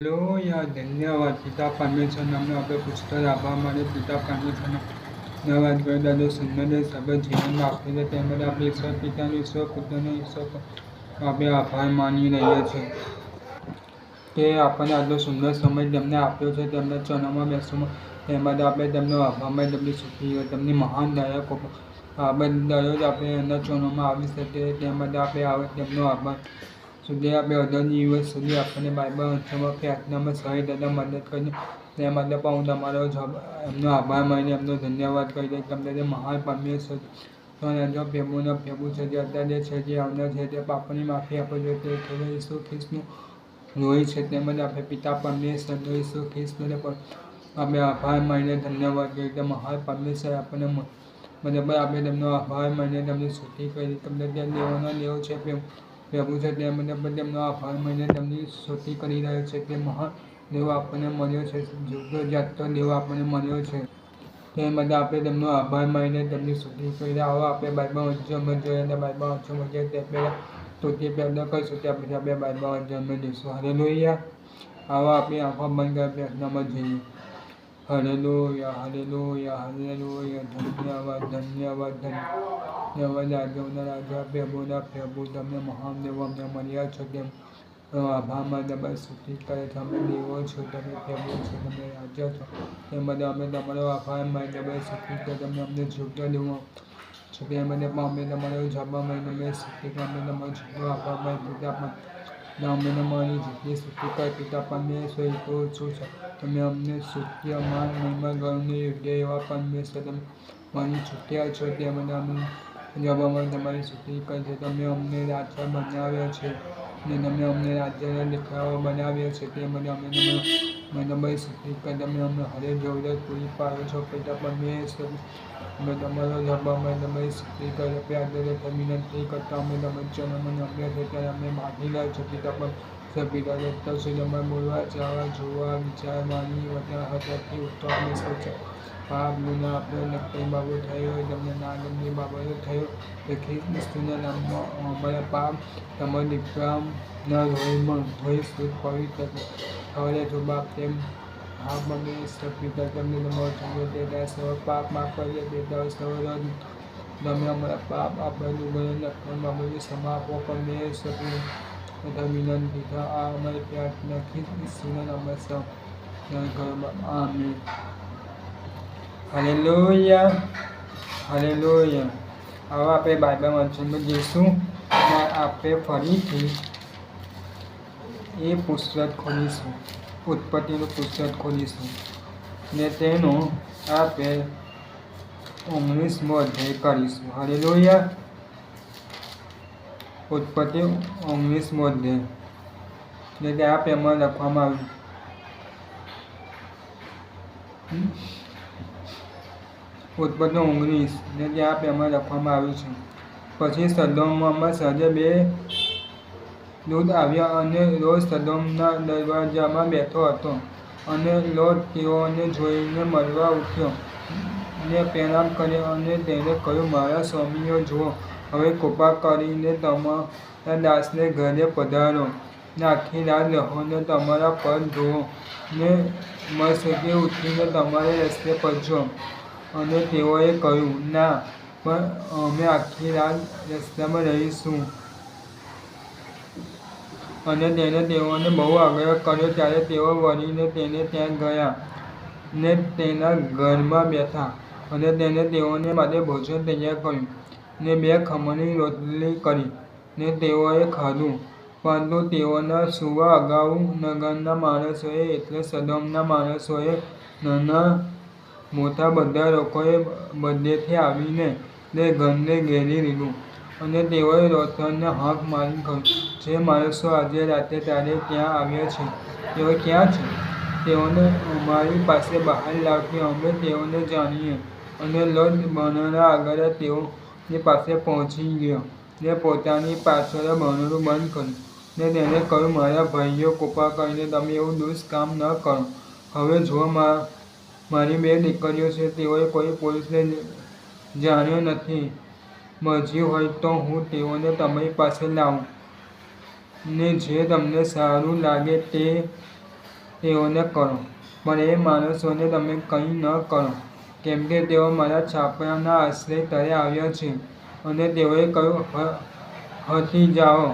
Hello યાર, ધન્યવાદ પિતા પરમેશ્વરને અમને આપણે પુષ્કળ આભાર માનીએ. પિતા પરમેશ્વરનો ધન્યવાદ કરી દાદો સુંદર સબળ જીવન આપ્યું છે તેમ બધા આપણે ઈશ્વર પિતાનો, ઈશ્વર પુત્રનો, ઈશ્વર આપણે આભાર માની રહ્યા છીએ કે આપણને આટલો સુંદર સમય તેમને આપ્યો છે. તેમના ચરણોમાં બેસવામાં તે માટે આપણે તેમનો આભાર માની તેમની સુખી તેમની મહાન દયા આપણે દરરોજ આપણે એમના ચરણોમાં આવી શકીએ તે માટે આપણે તેમનો આભાર સુધી આપણે 18 દિવસ સુધી આપણને બાઇબલ વાંચવામાં પ્રાર્થનામાં સહાય દાદા મદદ કરીને તે માટે પણ હું તમારો એમનો આભાર માનીને એમનો ધન્યવાદ કરી દઈશ. તમને તે મહાન પરમેશ્વર ફેબુના ફેબુ છે જે અત્યારે છે જે આવનાર છે તે પાપની માફી આપે છે તે ઈસુ ખ્રિસ્તનું લોહી છે તેમજ આપણે પિતા પરમેશ્વરનો ઈસુ ખ્રિસ્તને પણ આપણે આભાર માનીને ધન્યવાદ કરીએ કે મહાન પરમેશ્વર આપણને મતલબ આપણે તેમનો આભાર માનીને તેમની સ્તુતિ કરી. તમને ત્યાં દેવોના દેવ છે પ્રભુ છે તે મને પણ તેમનો આભાર માનીને તેમની સ્તુતિ કરી રહ્યો છે કે મહાન દેવ આપણને મળ્યો છે, જુદો જાતનો દેવ આપણને મળ્યો છે તે માટે આપણે તેમનો આભાર માનીને તેમની સ્તુતિ કરી. આવો આપણે બાઇબલ વાંચવામાં જોઈએ અને બાઇબલ વાંચવામાં જોઈએ તે પહેલાં સ્તુતિ પહેલાં કરીશું ત્યાં પછી આપણે બાઇબલ વાંચવામાં જઈશું. હાલેલુયા. આવો આપણે આંખો બંધ કરી પ્રાર્થનામાં જઈએ. Hallelujah, hallelujah, hallelujah. ધન્યવાદ, ધન્યવાદ, ધન્યવાદ. રાજોના રાજા, પ્રભુના પ્રભુ, તમે મહાન દેવો અમને મળ્યા છો તેમ આભાર માન તમારી સ્તુતિ કરે છે. અમે દેવો છો, તમે પ્રભુ છો, તમે રાજા છો તે માટે અમે તમારો આભાર માની તમારી સ્તુતિ કરે. તમે અમને જીવતો દેવો છો તે માટે પણ અમે તમારો આભાર માની અમે સ્તુતિ કરે. અમે તમારો જીવતો આભાર માની પિતા પણ અમે તમારી જેટલી સ્તુતિ કરે પિતા પરમેશ્વર તો શું છે તમે અમને સ્તુતિ અમાન મહિમા ગૌરવને યોગ્ય એવા પરમેશ્વર તમે મારી છૂટ્યા છો તે માટે અમે જવામાં તમારી સ્તુતિ કરે છે. તમે અમને રાજા બનાવ્યા છે ને તમે અમને રાજ્યના દેખાવા બનાવ્યા છે તે માટે અમે તમારી સ્તુતિ કરે. તમે અમને હરેક જરૂરિયાત પૂરી પાડો છો પિતા પરમેશ્વર અમે તમારો જવામાં તમારી સ્તુતિ કરે. પ્રાર્થના વિનંતી કરતા અમે તમારા ચરણોમાં નમ્ર છે ત્યારે અમે માગી રહ્યા છો પિતા પરમેશ્વર પિતા અત્યાર સુધી અમારે બોલવા, ચાલવા, જોવા, વિચાર, વાણી, વચન ઉત્તર અમે સૌ પાપ ગુના આપણે કંઈ બાબત થયો હોય તમને ના ગમતી બાબતો થયો તો ખ્રિસ્તના નામમાં અમારા પાપ તમારા દીકરાના લોહીમાં ધોઈ શુદ્ધ પવિત્ર થવાને જો બાપ તેમ હા પરમેશ્વર પિતા તમને તમારો છોકરો તે ત્યાં સર્વ પાપ માફ કરીએ તે ત્યાં સર્વ તમે અમારા પાપ આપણા દુર્ગણો લખન બાબતે ક્ષમા આપો પરમેશ્વર તથા વિનંતી આ અમારી પ્રાર્થના ખ્રિસ્તના નામમાં સૌ આમીન. Hallelujah, hallelujah. હવે આપણે બાઇબલ વાંચવામાં જઈશું અને આપણે ફરીથી એ પુસ્તક ખોલીશું, ઉત્પત્તિનું પુસ્તક ખોલીશું ને તેનો આપણે 19મો અધ્યાય કરીશું. હાલેલુયા. ઉત્પત્તિ 19મો અધ્યાય ને ત્યાં પેમાં લખવામાં આવ્યું ઉત્પત્તિ 19 ને ત્યાં પેમાં લખવામાં આવ્યું છે. પછી સદોમમાં સાંજે 2 દૂત આવ્યા અને લોટ સદોમના દરવાજામાં બેઠો હતો અને લોટ તેઓને જોઈને મળવા ઉઠ્યો ને પ્રણામ કર્યો અને તેને કહ્યું મારા સ્વામીઓ જુઓ હવે કૃપા કરીને તમારા દાસને ઘરે પધારો ને આખી રાત રહો ને તમારા પગ ધોવો ને મસ્કે ઉઠીને તમારે રસ્તે પડજો. અને તેઓએ કહ્યું ના પણ અમે આખી રાત રસ્તામાં રહીશું. અને તેઓને બહુ આગ્રહ કર્યો ત્યારે તેઓ વળીને તેને ત્યાં ગયા ને તેના ઘરમાં બેઠા અને તેને તેઓને માટે ભોજન તૈયાર કર્યું ને 2 ખમણની રોટલી કરી ને તેઓએ ખાધું. પરંતુ તેઓના સૂવા અગાઉ નગરના માણસોએ એટલે સદોમના માણસોએ નાના મોટા બધા લોકોએ બધેથી આવીને તે ઘરને ઘેરી લીધું. અને તેઓએ લોથરને હાંક મારી કહ્યું જે માણસો આજે રાતે તારે ત્યાં આવ્યા છે તેઓ ક્યાં છે? તેઓને અમારી પાસે બહાર લાવ કે અમે તેઓને જાણીએ. અને લોટ બરણા આગળ તેઓની પાસે પહોંચી ગયો ને પોતાની પાછળ બરણું બંધ કર્યું ને તેને કહ્યું મારા ભાઈઓ કૃપા કરીને તમે એવું દુષ્ટ કામ ન કરો. હવે જુઓ મારી 2 દીકરીઓ છે તેઓએ કોઈ પુરુષને જાણ્યો નથી. મરજી હોય તો હું તેઓને તમારી પાસે લાવું ને જે તમને સારું લાગે તે તેઓને કરો, પણ એ માણસોને તમે કંઈ ન કરો, કેમ કે તેઓ મારા છાપરાના આશ્રય તળે આવ્યા છે. અને તેઓએ કહ્યું, હટી જાઓ.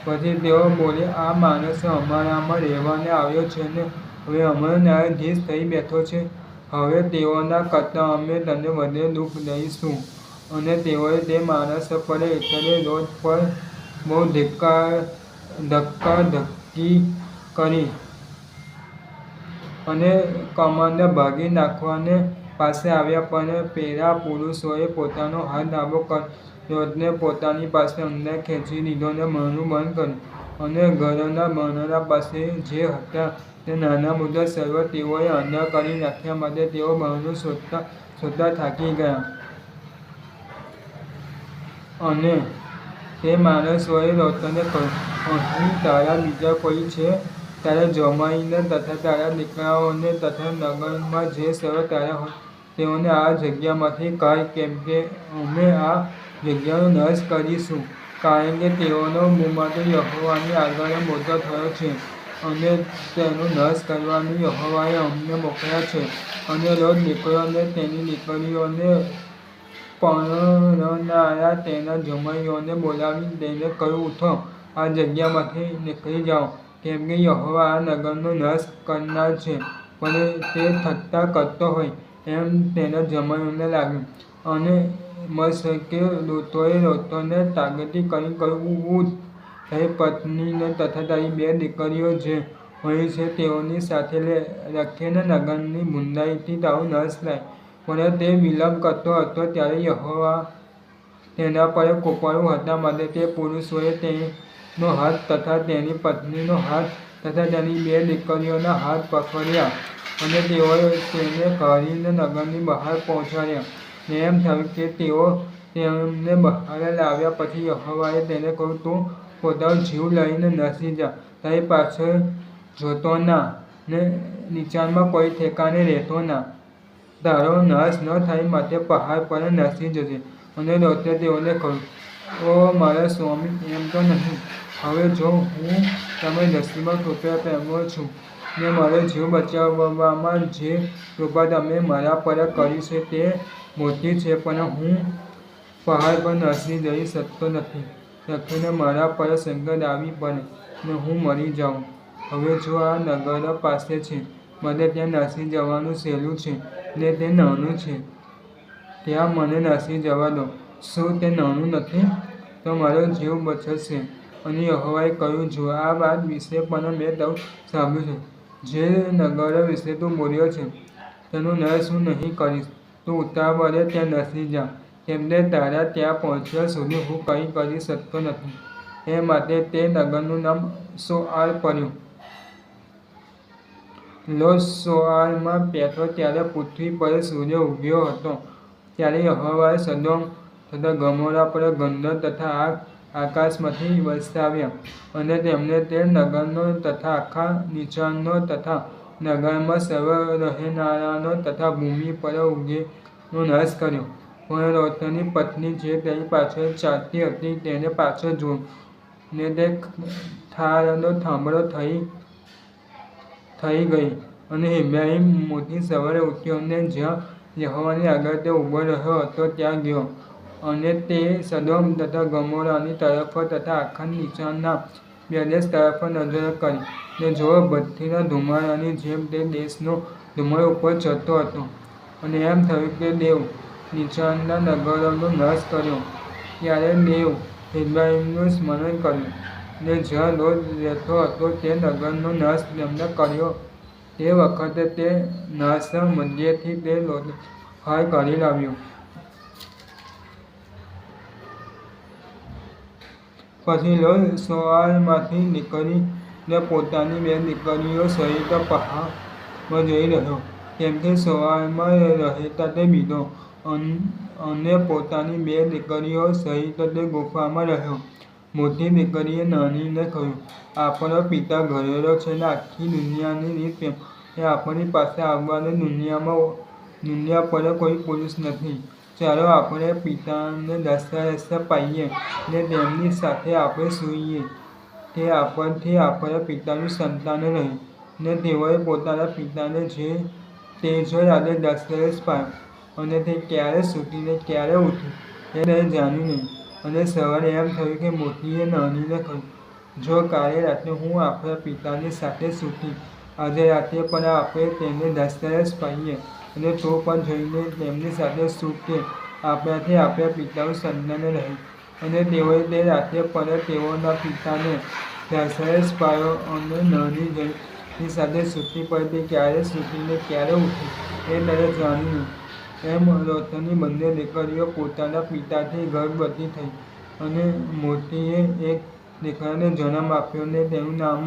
પછી તેઓ બોલ્યા, આ માણસ અમારામાં રહેવાને આવ્યો છે અને હવે અમારો ન્યાયાધીશ થઈ બેઠો છે. હવે તેઓના કરતાં અમે તને વધારે દુઃખ દઈશું. અને તેઓએ તે માણસ પર એટલે રોડ પર બહુ ધક્કાધક્કી કરી અને કમાનને ભાંગી નાખવાને પાસે આવ્યા. પણ પેલા પુરુષોએ પોતાનો હાથ ડાબો રોડને પોતાની પાસે અંદર ખેંચી લીધો અને બહારનું બંધ કર્યું. અને ઘરના બારણા પાસે જે હતા તે નાના-મોટા સર્વ તેઓએ અંદર કરી નાખ્યા માટે તેઓ બહારનું શોધતા થાકી ગયા. અને તે માણસોએ લોટને કહ્યું, અહીં તારા બીજા કોઈ છે? તારા જમાઈને તથા તારા દીકરાઓને તથા નગરમાં જે સર્વ તારા હોય તેઓને આ જગ્યામાંથી કાઢ, કેમ કે અમે આ જગ્યાનો નાશ કરીશું. કારણ કે તેઓનો બુમાતો યહોવાની આગળ મોટો થયો છે અને તેનો નાશ કરવા યહોવાએ અમને મોકલ્યા છે. અને લોટ નીકળ્યો અને તેની દીકરીઓને પરણનારા તેના જમાઈઓને બોલાવી દઈને કહ્યું, ઉઠો, આ જગ્યામાંથી નીકળી જાઓ, કેમ કે યહોવા આ નગરનો નાશ કરનાર છે. પણ તે ઠઠ્ઠા કરતો હોય એમ તેના જમાઈઓને લાગ્યું. અને મસ્કે દૂતોએ લોટને તાકીદ કરી કહ્યું, ઉઠ, તારી પત્નીને તથા તારી 2 દીકરીઓ જે અહીં છે તેઓની સાથે રાખીને નગરની બુરાઈથી તારો નાશ લાવ. પણ તે વિલંબ કરતો હતો ત્યારે યહોવા તેના પર કૃપાળુ હતા માટે તે પુરુષોએ તેનો હાથ તથા તેની પત્નીનો હાથ તથા તેની 2 દીકરીઓના હાથ પકડ્યા અને તેઓએ તેને કાઢીને નગરની બહાર પહોંચાડ્યા. ને એમ થયું કે તેઓ તેમને બહાર લાવ્યા પછી યહોવાએ તેને કહ્યું, તું પોતાનો જીવ લઈને નાસી જા, તારી પાછળ જોતો ના, ને નીચાણમાં કોઈ ઠેકાણે રહેતો ના. તારો નાશ ન થાય માટે પહાડ પર નાસી જજે. અને લોટે તેઓને કહ્યું, ઓ મારા સ્વામી, એમ તો નહીં. હવે જો હું તમને નસીબમાં કૃપા પામ્યો છું ને મારો જીવ બચાવવામાં જે કૃપા તમે મારા પર કરી છે તે મોટી છે, પણ હું પહાડ પર નાસી જઈ શકતો નથી, લખીને મારા પર સંકટ આવી પડે ને હું મરી જાઉં. હવે જો આ નગર પાસે છે, મને ત્યાં નાસી જવાનું સહેલું છે, ને તે નાનું છે, ત્યાં મને નાસી જવા દો. શું તે નાનું નથી? તો મારો જીવ બચશે. અને યહોવાએ કહ્યું, જો આ વાત વિશે પણ મેં તારું સાંભળ્યું છે. જે નગર વિશે તું બોલ્યો છે તેનો નાશ હું નહીં કરીશ. તું ઉતાવળે ત્યાં નાસી જા, કેમ કે તારા ત્યાં પહોંચ્યા સુધી હું કંઈ કરી શકતો નથી. એ માટે તે નગરનું નામ સોઆર પડ્યું. લોટ સોઆરમાં બેઠો ત્યારે પૃથ્વી પર સૂર્ય ઉગ્યો હતો. ત્યારે યહોવાએ સદોમ તથા ગમોરા પર ગંધક તથા આગ આકાશમાંથી વરસાવ્યા અને તેમણે તે નગરનો તથા આખા નીચાણનો તથા નગરમાં સર્વ રહેનારાનો તથા ભૂમિ પર ઉગેનો નાશ કર્યો. પણ લોટની પત્ની જે તેની પાછળ ચાલતી હતી તેને પાછળ જોયું, ને તે ઠારનો થાંભલો થઈ ગઈ. અને ઇબ્રાહિમ મોટી સવારે ઉઠ્યો અને જ્યાં યહોવાની આગળ તે ઊભો રહ્યો હતો ત્યાં ગયો. અને તે સદોમ તથા ગમોરાની તરફ તથા આખા નીચાણના પ્રદેશ તરફ નજર કરી, ને જોયો ભઠ્ઠીના ધુમાડાની જેમ તે દેશનો ધુમાડો ઉપર ચડતો હતો. અને એમ થયું કે દેવ નીચાણના નગરોનો નાશ કર્યો. ત્યારે દેવ ઇબ્રાહિમનું સ્મરણ કર્યું, ને જ્યાં લોટ રહેતો હતો તે નગરનો નાશ તેમણે કર્યો. તે વખતે તે નાશ મધ્યથી તે લોટને બહાર કાઢી લાવ્યો. પછી લોટ સોઆરમાંથી નીકળીને પોતાની 2 દીકરીઓ સહિત પહાડમાં જઈ રહ્યો, કેમ કે સોઆરમાં રહેતા તે બીજો, અને પોતાની 2 દીકરીઓ સહિત તે ગુફામાં રહ્યો. મોટી દીકરીએ નાનીને કહ્યું, આપણો પિતા ઘરેલો છે ને આખી દુનિયાની રીત એ આપણી પાસે આવવાનો દુનિયા પર કોઈ પુરુષ નથી. ચાલો આપણે પિતાને દશાંશ પાઈએ ને તેમની સાથે આપણે સૂઈએ, તે આપણથી આપણા પિતાનું સંતાન રહે. ને તેઓએ પોતાના પિતાને જે તે જોઈ રાતે દશરથ પામ્યો અને તે ક્યારે સૂતીને ક્યારે ઉઠી તે જાણ્યું નહીં. અને સવારે એમ થયું કે મોટીએ નાનીને કહ્યું, જો કાલે રાત્રે હું આપણા પિતાની સાથે સૂતી, આજે રાત્રે પણ આપણે તેને દશરથ પામીએ અને તો પણ જઈને તેમની સાથે સૂત કે આપણાથી આપણા પિતાનું સંતાન રહે. અને તેઓએ તે રાત્રે પણ તેઓના પિતાને દશરથ પામ્યો અને નાની જેની સાથે સૂતી, પણ તે ક્યારે સૂતીને ક્યારે ઉઠી તે જાણ્યું નહીં. એમ લોટની બંને દીકરીઓ પોતાના પિતાથી ગર્ભવતી થઈ અને મોટીએ એક દીકરાને જન્મ આપ્યો અને તેનું નામ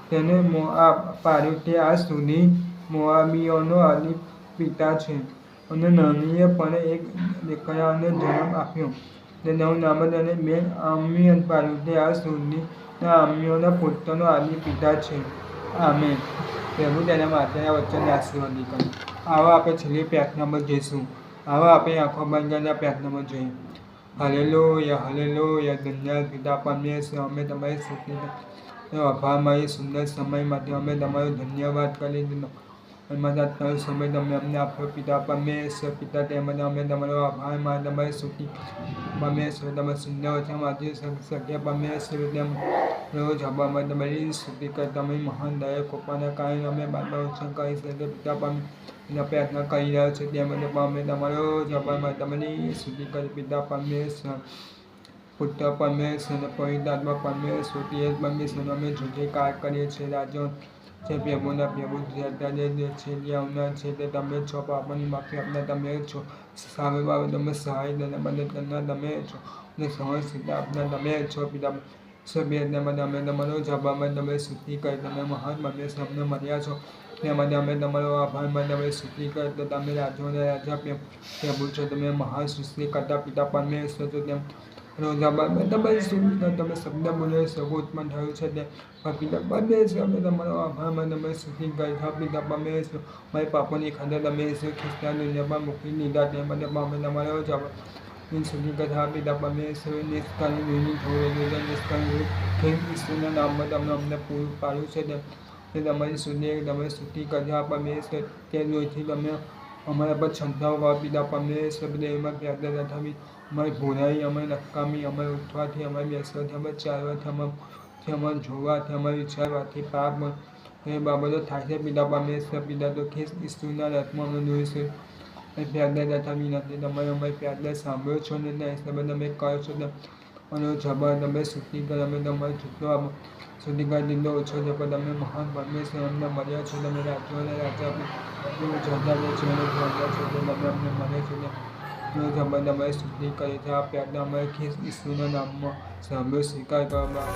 તેને મોઆબ પાડ્યું. તે આજ સુધી મોઆબીઓનો આદિ પિતા છે. અને નાનીએ પણ એક દીકરાને જન્મ આપ્યો. તેનું નામ તેને બેન-આમ્મી પાડ્યું. તે આજ સુધીના આમ્મીઓના પુત્રોનો આદિ પિતા છે. આમેન. પ્રભુ તેના માટેના વચનને આશીર્વાદી કરે. આવો આપણે છેલ્લી પ્રાર્થનામાં જઈશું. આવો આપણે આંખો બંધ કરીને પ્રાર્થનામાં જોઈએ. Hallelujah, hallelujah. ધન્યવાદ પિતા પરમેશ્વર, અમે તમારી સ્તુતિ આભાર મારી સુંદર સમય માટે અમે તમારો ધન્યવાદ કરી દીધો. એમાં તમારો સમય તમે અમને આપ્યો પિતા પરમેશ્વર. પિતા તે માટે અમે તમારો આભાર મારી તમારી સ્તુતિ પરમેશ્વર. તમે સુંદર વચન વાંચી શકે પરમેશ્વર. તેમ રોજ હવામાં તમારી સ્તુતિ કરી તમે મહાન દયા કૃપાના કારણે અમે બાદમાં વચન કરી શકે પિતા પરમેશ્વર. પ્રાર્થના કરી રહ્યા છે તે માટે પણ અમે તમારો જ આભાર મારી તમારી સ્તુતિ કરી પિતા પરમેશ્વર, પુત્ર પરમેશ્વર અને પવિત્ર આત્મા પરમેશ્વર. તે પરમેશ્વર અમે જુદે કાર કરીએ છીએ. રાજો છે પ્રભુના પ્રભુ છે જે આવનાર છે તે તમે છો. પાપોની માફી આપનાર તમે છો. સામે બાબત તમે સહાય તેને મદદ કરનાર તમે છો અને સહનશીલતા આપનાર તમે છો પિતા પરમેશ્વર. માટે અમે તમારો જ આભાર માની તમે સ્તુતિ કરી તમે મહાન પરમેશ્વર અમને મળ્યા છો તે માટે અમે તમારો આભાર માની તમે સ્તુતિ કરી. તો તમે રાજો અને રાજા પ્રભુ છો. તમે મહાન સૃષ્ટિ કરતા પિતા પરમેશ્વર છો. તેમ રોજ આભાર માની તમારી સ્તુતિ કરી તમે શબ્દ બોલે સગું ઉત્પન્ન થયું છે તે પિતા પરમેશ્વર. અમે તમારો આભાર માની તમે સ્તુતિ કરી પિતા પરમેશ્વર. મારી પાપોની ખાતર તમે ઈશ્વર ખ્રિસ્તના દુનિયા પર મૂકી દીધા તે માટે અમે તમારો જ આભાર સ્તુતિ કરી પિતા પરમેશ્વર. નિષ્કાળી દૂરની થોડી નિષ્કાળી ઈશ્વરના નામમાં તમે અમને પૂરું પાડ્યું છે તે તમારી સ્તુતિ તમે સ્તુતિ કરી પરમેશ્વર. તે દોરથી તમે અમારા પર છંટાવ કરો પિતા પરમેશ્વર. એમાં પ્રાર્થના થવી અમારી ભૂલાઈ, અમારી નકામી, અમારે ઉઠવાથી, અમારે બેસવાથી, અમારે ચાલવાથી, અમારે જોવાથી, અમારે વિચારવાથી પાપ એ બાબતો થાય છે પિતા પરમેશ્વર. પિતા તો ખ્રિસ્ત ઈસુના રથમાં અમને દોરી છે પ્રાર્થના તથા વિનંતી તમારે અમારી પ્રાર્થના સાંભળો છો ને ત્યાં હિસાબે તમે કરો છો અને જબર તમે સ્તુતિ કરી અમે તમારે જેટલો સ્તુતિ કરી દીધો ઓછો છે પણ તમે મહાન પરમેશ્વર અમને મળ્યા છો. તમે રાજ્યો અને રાજા જતા છો અને જતા છો તમે અમને મળ્યા છો જબર તમારી સ્તુતિ કરી છે. આ પ્રાર્થના અમારે ખ્રિસ્ત ઈસુના નામમાં સાંભળો સ્વીકાર કરવામાં